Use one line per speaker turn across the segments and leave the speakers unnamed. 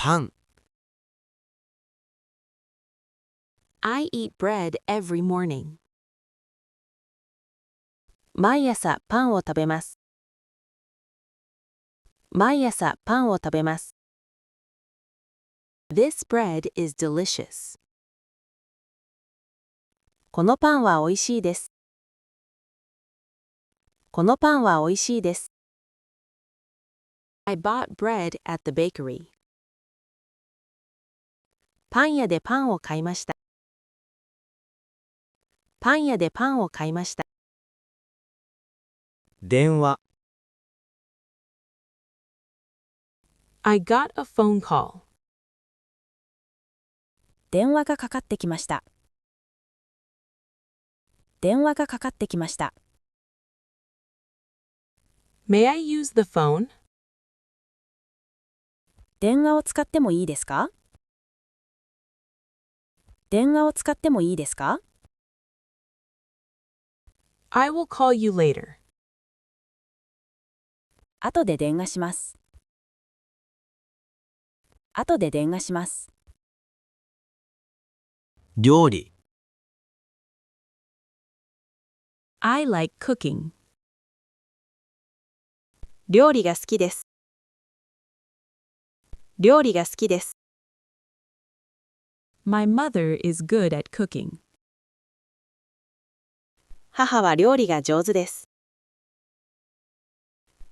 パン。
I eat bread every morning.
毎朝パンを食べます。毎朝パンを食べます。
This bread is delicious.
このパンはおいしいです。このパンはおいしいです。
I bought bread at the bakery.
パン屋でパンを買いました。パン屋でパンを買いました。
電話。
I got a phone call.
電話がかかってきました。電話がかかってきました。
May I use the phone?
電話を使ってもいいですか？電話を使ってもいいですか？
I will call you later.
後で電話します。後で電話します。
料理。
I like cooking.
料理が好きです。料理が好きです。
My mother is good at cooking.
母は料理が上手です。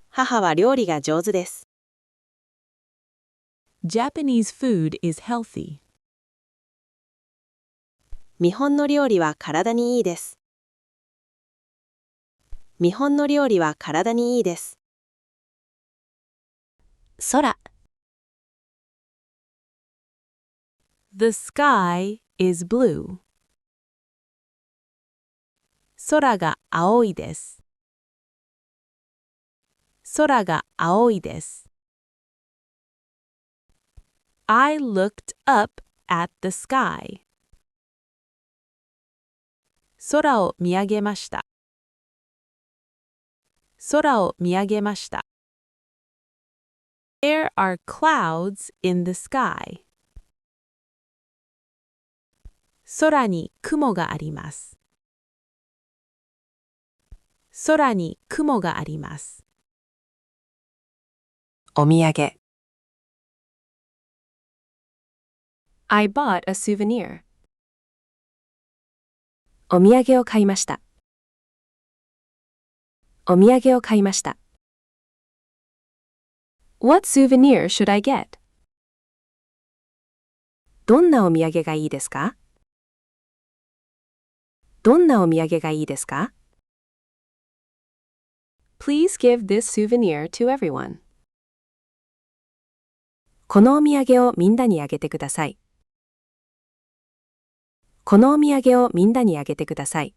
母は料理が上手です。
Japanese food is healthy.
日本の料理は体にいいです。日本の料理は体にいいです。空。
The sky is blue. 空が青いです。空が青いです。I looked up at the sky. 空を見上げました。空を見上げました。There are clouds in the sky. 空に雲があります。空に雲があります。
お土産。
I bought a souvenir.
お土産を買いました。お土産を買いました。
What souvenir should I get?
どんなお土産がいいですか？どんなお土産がいいですか？
Please give this souvenir to everyone.
このお土産をみんなにあげてください。このお土産をみんなにあげてください。